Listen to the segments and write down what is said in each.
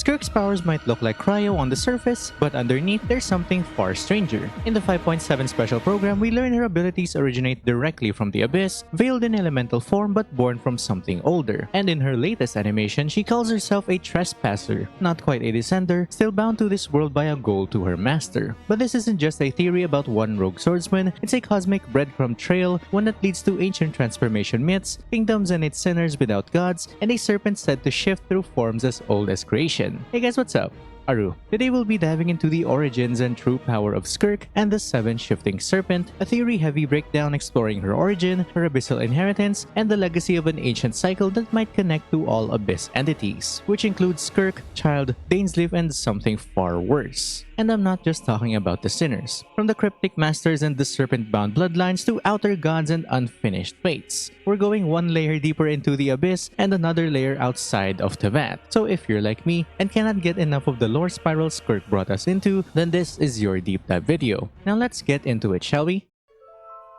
Skirk's powers might look like cryo on the surface, but underneath there's something far stranger. In the 5.7 special program, we learn her abilities originate directly from the abyss, veiled in elemental form but born from something older. And in her latest animation, she calls herself a trespasser, not quite a descender, still bound to this world by a goal to her master. But this isn't just a theory about one rogue swordsman, it's a cosmic breadcrumb trail, one that leads to ancient transformation myths, kingdoms and its sinners without gods, and a serpent said to shift through forms as old as creation. Hey guys, what's up? Aru. Today we'll be diving into the origins and true power of Skirk and the 7 Shifting Serpent, a theory-heavy breakdown exploring her origin, her abyssal inheritance, and the legacy of an ancient cycle that might connect to all abyss entities, which includes Skirk, Child, Dainsleif, and something far worse. And I'm not just talking about the sinners. From the cryptic masters and the serpent-bound bloodlines to outer gods and unfinished fates. We're going one layer deeper into the abyss and another layer outside of Teyvat. So if you're like me and cannot get enough of the lore spiral Skirk brought us into, then this is your deep dive video. Now let's get into it, shall we?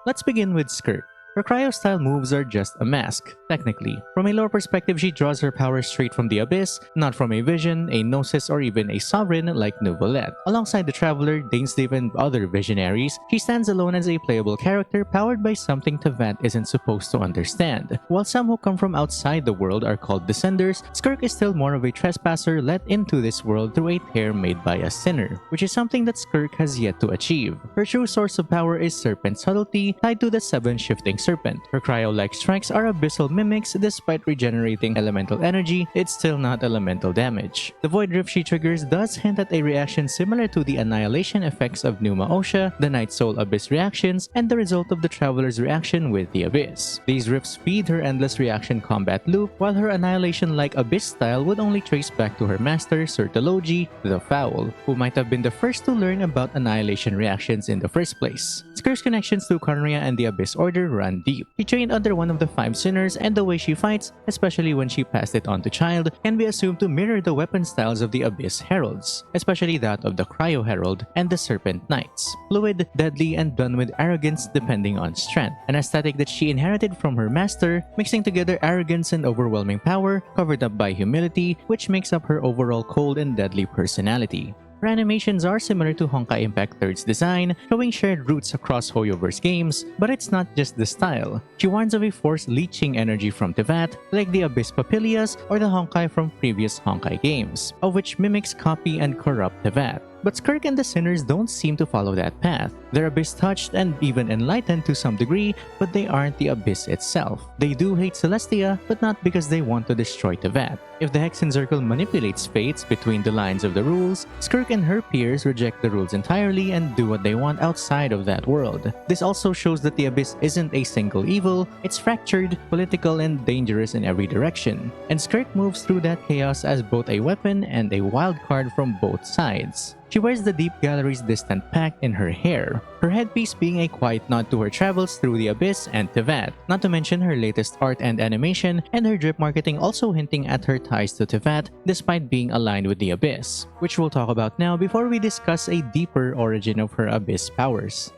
Let's begin with Skirk. Her cryo-style moves are just a mask, technically. From a lore perspective, she draws her power straight from the abyss, not from a vision, a gnosis, or even a sovereign like Neuvillette. Alongside the Traveler, Dainsleif, and other visionaries, she stands alone as a playable character powered by something Teyvat isn't supposed to understand. While some who come from outside the world are called descenders, Skirk is still more of a trespasser let into this world through a tear made by a sinner, which is something that Skirk has yet to achieve. Her true source of power is serpent subtlety, tied to the 7 Shifting Serpent. Her cryo-like strikes are abyssal mimics. Despite regenerating elemental energy, it's still not elemental damage. The void rift she triggers does hint at a reaction similar to the annihilation effects of Numa Osha, the Night Soul Abyss reactions, and the result of the Traveler's reaction with the Abyss. These rifts feed her endless reaction combat loop, while her annihilation-like Abyss style would only trace back to her master, Sirtology, the Foul, who might have been the first to learn about annihilation reactions in the first place. Skirk's connections to Khaenri'ah and the Abyss Order run deep. She trained under one of the 5 sinners, and the way she fights, especially when she passed it on to Child, can be assumed to mirror the weapon styles of the Abyss Heralds, especially that of the Cryo Herald and the Serpent Knights. Fluid, deadly, and done with arrogance depending on strength, an aesthetic that she inherited from her master, mixing together arrogance and overwhelming power, covered up by humility, which makes up her overall cold and deadly personality. Her animations are similar to Honkai Impact 3's design, showing shared roots across Hoyoverse games, but it's not just the style. She warns of a force leeching energy from Teyvat, like the Abyss Papilias or the Honkai from previous Honkai games, of which mimics copy and corrupt Teyvat. But Skirk and the Sinners don't seem to follow that path. They're Abyss-touched and even enlightened to some degree, but they aren't the Abyss itself. They do hate Celestia, but not because they want to destroy Teyvat. If the Hexen Circle manipulates fates between the lines of the rules, Skirk and her peers reject the rules entirely and do what they want outside of that world. This also shows that the Abyss isn't a single evil, it's fractured, political, and dangerous in every direction. And Skirk moves through that chaos as both a weapon and a wild card from both sides. She wears the Deep Gallery's distant pact in her hair, her headpiece being a quiet nod to her travels through the Abyss and Teyvat, not to mention her latest art and animation, and her drip marketing also hinting at her ties to Teyvat despite being aligned with the Abyss, which we'll talk about now before we discuss a deeper origin of her Abyss powers.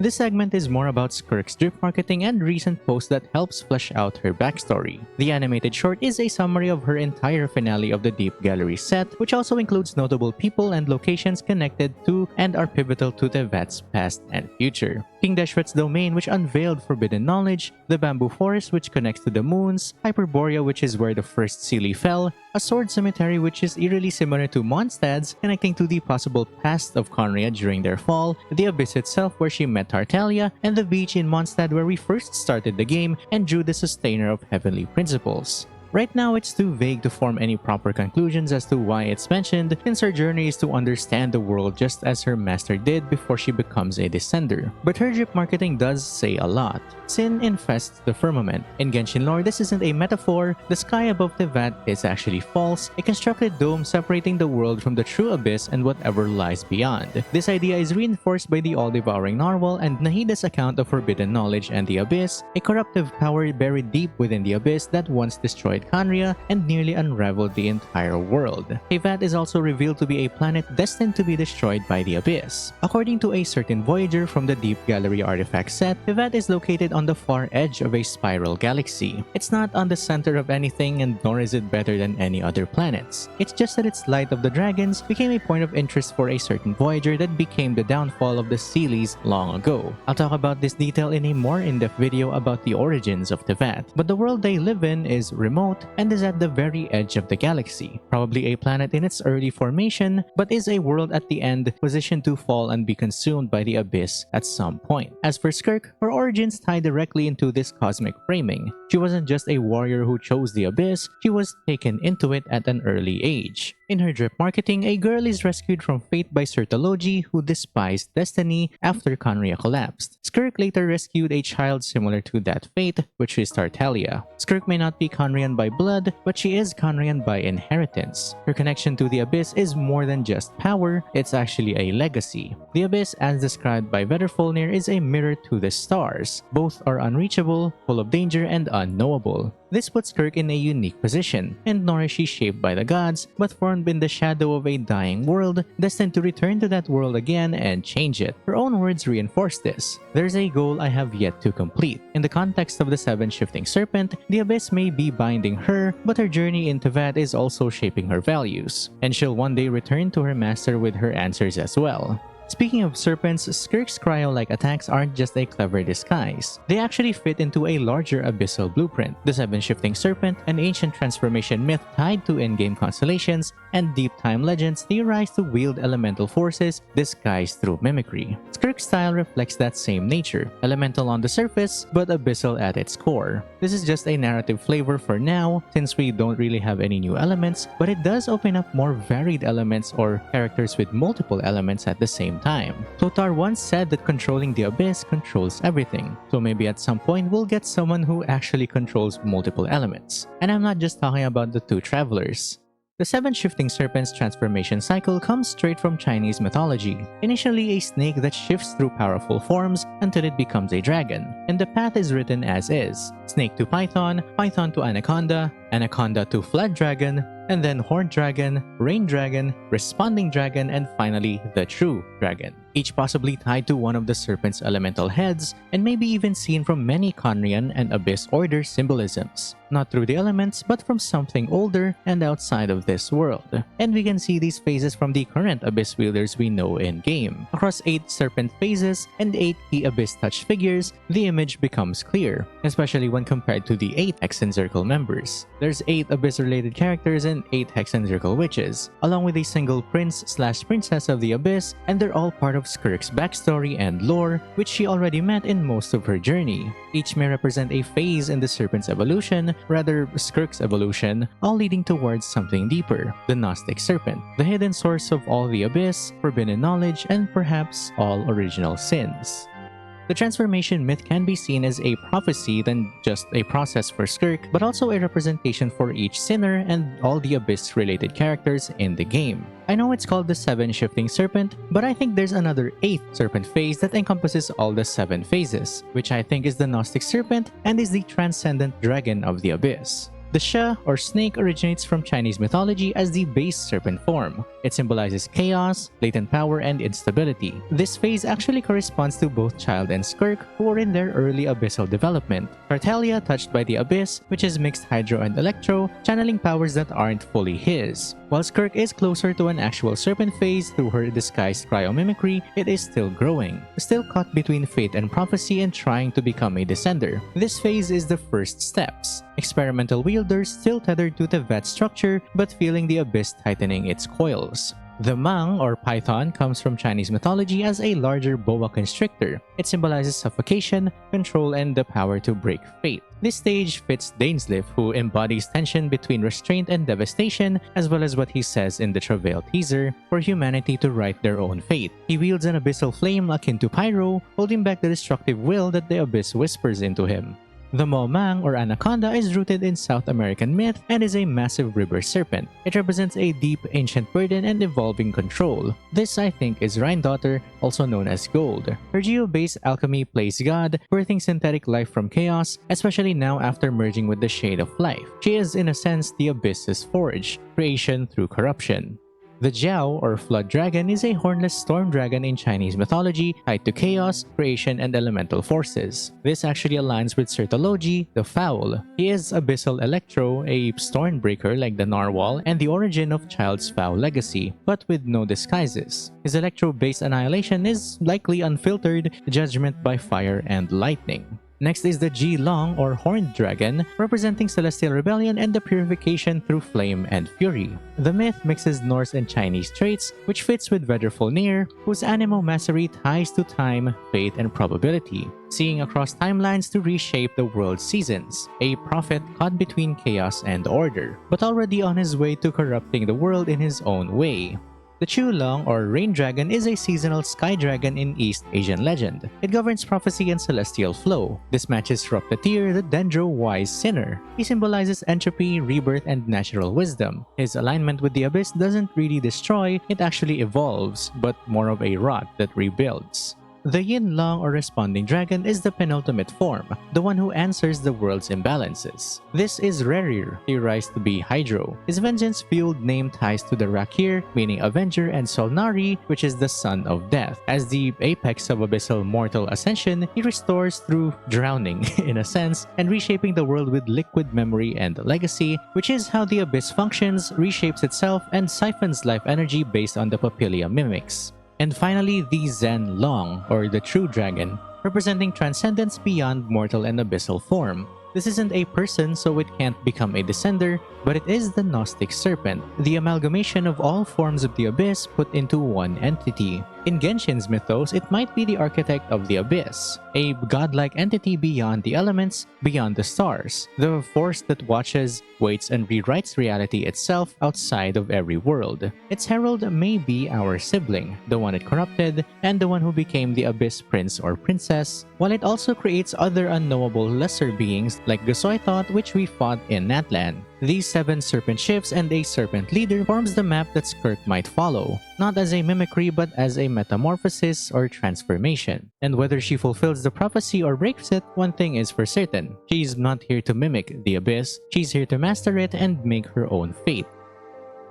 This segment is more about Skirk's drip marketing and recent posts that helps flesh out her backstory. The animated short is a summary of her entire finale of the Deep Gallery set, which also includes notable people and locations connected to and are pivotal to Teyvat's past and future. King Deshret's domain, which unveiled forbidden knowledge, the Bamboo Forest, which connects to the moons, Hyperborea, which is where the first Sealy fell, a sword cemetery which is eerily similar to Mondstadt's, connecting to the possible past of Khaenri'ah during their fall, the Abyss itself where she met Tartaglia, and the beach in Mondstadt where we first started the game and drew the Sustainer of Heavenly Principles. Right now, it's too vague to form any proper conclusions as to why it's mentioned, since her journey is to understand the world just as her master did before she becomes a descender. But her drip marketing does say a lot. Sin infests the firmament. In Genshin lore, this isn't a metaphor. The sky above Teyvat is actually false, a constructed dome separating the world from the true abyss and whatever lies beyond. This idea is reinforced by the all-devouring narwhal and Nahida's account of forbidden knowledge and the abyss, a corruptive power buried deep within the abyss that once destroyed destroyed Khaenri'ah and nearly unraveled the entire world. Teyvat is also revealed to be a planet destined to be destroyed by the Abyss. According to a certain voyager from the Deep Gallery artifact set, Teyvat is located on the far edge of a spiral galaxy. It's not on the center of anything, and nor is it better than any other planets. It's just that its Light of the Dragons became a point of interest for a certain voyager that became the downfall of the Sealies long ago. I'll talk about this detail in a more in-depth video about the origins of Teyvat, but the world they live in is remote and is at the very edge of the galaxy. Probably a planet in its early formation, but is a world at the end positioned to fall and be consumed by the Abyss at some point. As for Skirk, her origins tie directly into this cosmic framing. She wasn't just a warrior who chose the Abyss, she was taken into it at an early age. In her drip marketing, a girl is rescued from fate by Sertology, who despised destiny after Khaenri'ah collapsed. Skirk later rescued a child similar to that fate, which is Tartaglia. Skirk may not be Khaenri'ah by blood, but she is Khaenri'ah by inheritance. Her connection to the Abyss is more than just power, it's actually a legacy. The Abyss, as described by Vetterfolnir, is a mirror to the stars. Both are unreachable, full of danger, and unknowable. This puts Skirk in a unique position, and nor is she shaped by the gods, but formed in the shadow of a dying world, destined to return to that world again and change it. Her own words reinforce this. There's a goal I have yet to complete. In the context of the Seven Shifting Serpent, the Abyss may be binding her, but her journey into Teyvat is also shaping her values, and she'll one day return to her master with her answers as well. Speaking of serpents, Skirk's cryo-like attacks aren't just a clever disguise. They actually fit into a larger abyssal blueprint. The Seven Shifting Serpent, an ancient transformation myth tied to in-game constellations and deep time legends, theorize to wield elemental forces disguised through mimicry. Skirk's style reflects that same nature, elemental on the surface, but abyssal at its core. This is just a narrative flavor for now, since we don't really have any new elements, but it does open up more varied elements or characters with multiple elements at the same time. Plotar once said that controlling the Abyss controls everything, so maybe at some point we'll get someone who actually controls multiple elements. And I'm not just talking about the two travelers. The Seven Shifting Serpent's transformation cycle comes straight from Chinese mythology. Initially a snake that shifts through powerful forms until it becomes a dragon, and the path is written as is. Snake to python, python to anaconda, anaconda to flood dragon, and then horned dragon, rain dragon, responding dragon, and finally the true dragon. Each possibly tied to one of the serpent's elemental heads, and maybe even seen from many Khaenri'ah and Abyss Order symbolisms. Not through the elements, but from something older and outside of this world. And we can see these phases from the current Abyss wielders we know in-game. Across 8 serpent phases and 8 key Abyss touch figures, the image becomes clear, especially when compared to the 8 Hex and Circle members. There's 8 Abyss-related characters and 8 Hex and Circle witches, along with a single prince/princess of the Abyss, and they're all part of Skirk's backstory and lore, which she already met in most of her journey. Each may represent a phase in the serpent's evolution, rather Skirk's evolution, all leading towards something deeper, the Gnostic Serpent, the hidden source of all the Abyss, forbidden knowledge, and perhaps all original sins. The transformation myth can be seen as a prophecy than just a process for Skirk, but also a representation for each sinner and all the Abyss-related characters in the game. I know it's called the Seven Shifting Serpent, but I think there's another 8th serpent phase that encompasses all the 7 phases, which I think is the Gnostic Serpent and is the transcendent dragon of the Abyss. The Sha, or snake, originates from Chinese mythology as the base serpent form. It symbolizes chaos, latent power, and instability. This phase actually corresponds to both Child and Skirk, who are in their early abyssal development. Tartaglia, touched by the Abyss, which is mixed Hydro and Electro, channeling powers that aren't fully his. While Skirk is closer to an actual serpent phase through her disguised cryomimicry, it is still growing, still caught between fate and prophecy and trying to become a descender. This phase is the first steps. Experimental wielders still tethered to the vet structure, but feeling the Abyss tightening its coils. The Mang, or python, comes from Chinese mythology as a larger boa constrictor. It symbolizes suffocation, control, and the power to break fate. This stage fits Dainsleif, who embodies tension between restraint and devastation, as well as what he says in the Travail teaser, for humanity to write their own fate. He wields an abyssal flame akin to Pyro, holding back the destructive will that the Abyss whispers into him. The Mang or anaconda is rooted in South American myth and is a massive river serpent. It represents a deep ancient burden and evolving control. This, I think, is Rhind Daughter, also known as Gold. Her geo-based alchemy plays God, birthing synthetic life from chaos, especially now after merging with the Shade of Life. She is, in a sense, the Abyss's forge, creation through corruption. The Jiao or Flood Dragon is a hornless storm dragon in Chinese mythology tied to chaos, creation, and elemental forces. This actually aligns with Certology, the Foul. He is Abyssal Electro, a Stormbreaker like the Narwhal, and the origin of Child's Foul legacy, but with no disguises. His Electro-based annihilation is likely unfiltered, judgment by fire and lightning. Next is the Yinlong or Horned Dragon, representing celestial rebellion and the purification through flame and fury. The myth mixes Norse and Chinese traits, which fits with Vedrfolnir, whose animo-mastery ties to time, fate, and probability, seeing across timelines to reshape the world's seasons, a prophet caught between chaos and order, but already on his way to corrupting the world in his own way. The Chuong or Rain Dragon is a seasonal sky dragon in East Asian legend. It governs prophecy and celestial flow. This matches Ruptatir, the Dendro-wise sinner. He symbolizes entropy, rebirth, and natural wisdom. His alignment with the abyss doesn't really destroy, it actually evolves, but more of a rot that rebuilds. The Yinlong or Responding Dragon is the penultimate form, the one who answers the world's imbalances. This is Rerir, theorized to be Hydro. His vengeance-fueled name ties to the Rakir, meaning Avenger, and Solnari, which is the son of death. As the apex of abyssal mortal ascension, he restores through drowning, in a sense, and reshaping the world with liquid memory and legacy, which is how the abyss functions, reshapes itself, and siphons life energy based on the Papilia mimics. And finally, the Zenlong, or the True Dragon, representing transcendence beyond mortal and abyssal form. This isn't a person, so it can't become a descender, but it is the Gnostic Serpent, the amalgamation of all forms of the abyss put into one entity. In Genshin's mythos, it might be the architect of the abyss, a godlike entity beyond the elements, beyond the stars, the force that watches, waits, and rewrites reality itself outside of every world. Its herald may be our sibling, the one it corrupted, and the one who became the abyss prince or princess, while it also creates other unknowable lesser beings like Gasoithot, which we fought in Natlan. These 7 serpent shifts and a serpent leader forms the map that Skirk might follow, not as a mimicry but as a metamorphosis or transformation. And whether she fulfills the prophecy or breaks it, one thing is for certain. She's not here to mimic the abyss, she's here to master it and make her own fate.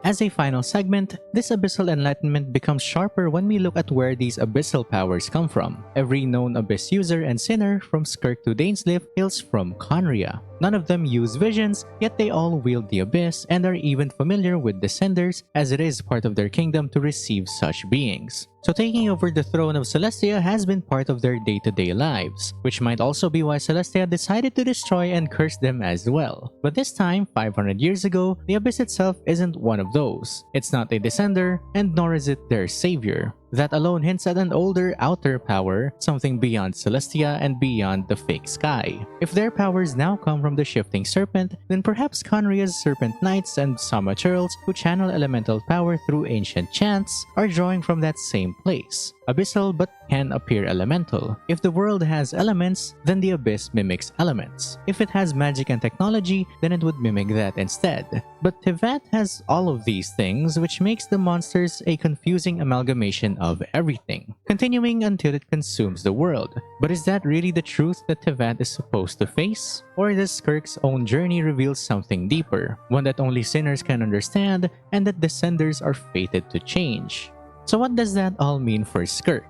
As a final segment, this abyssal enlightenment becomes sharper when we look at where these abyssal powers come from. Every known abyss user and sinner, from Skirk to Dainsleif, hails from Conria. None of them use visions, yet they all wield the abyss and are even familiar with Descenders, as it is part of their kingdom to receive such beings. So taking over the throne of Celestia has been part of their day-to-day lives, which might also be why Celestia decided to destroy and curse them as well. But this time, 500 years ago, the abyss itself isn't one of those. It's not a descender, and nor is it their savior. That alone hints at an older outer power, something beyond Celestia and beyond the fake sky. If their powers now come from the shifting serpent, then perhaps Conria's serpent knights and Sama churls who channel elemental power through ancient chants are drawing from that same place. Abyssal but can appear elemental. If the world has elements, then the abyss mimics elements. If it has magic and technology, then it would mimic that instead. But Tevat has all of these things, which makes the monsters a confusing amalgamation of everything, continuing until it consumes the world. But is that really the truth that Tevat is supposed to face? Or does Skirk's own journey reveal something deeper, one that only sinners can understand, and that Descenders are fated to change? So what does that all mean for Skirk?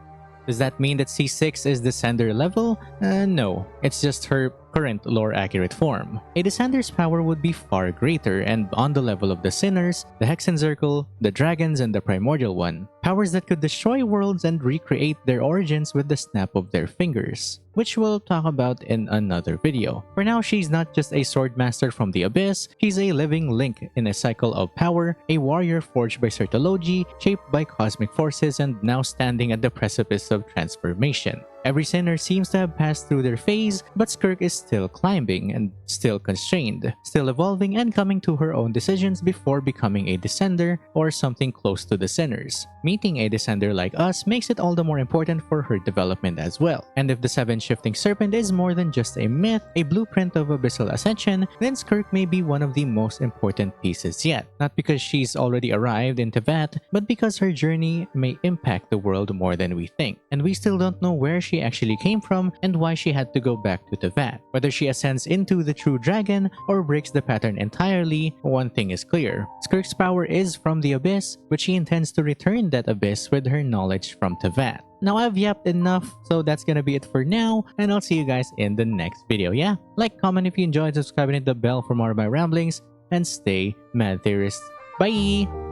Does that mean that C6 is Descender level? No, it's just her current lore-accurate form. A Descender's power would be far greater and on the level of the Sinners, the Hexencircle, the Dragons, and the Primordial One. Powers that could destroy worlds and recreate their origins with the snap of their fingers, which we'll talk about in another video. For now, she's not just a swordmaster from the abyss, she's a living link in a cycle of power, a warrior forged by Certology, shaped by cosmic forces, and now standing at the precipice of transformation. Every sinner seems to have passed through their phase, but Skirk is still climbing and still constrained, still evolving and coming to her own decisions before becoming a descender or something close to the sinners. Meeting a descender like us makes it all the more important for her development as well. And if the 7 Shifting Serpent is more than just a myth, a blueprint of abyssal ascension, then Skirk may be one of the most important pieces yet. Not because she's already arrived in Teyvat, but because her journey may impact the world more than we think. And we still don't know where she actually came from and why she had to go back to Teyvat. Whether she ascends into the true dragon or breaks the pattern entirely, one thing is clear. Skirk's power is from the abyss, but she intends to return that abyss with her knowledge from Teyvat. Now I've yapped enough, so that's gonna be it for now, and I'll see you guys in the next video. Yeah, like, comment if you enjoyed, subscribe and hit the bell for more of my ramblings, and stay mad theorists. Bye!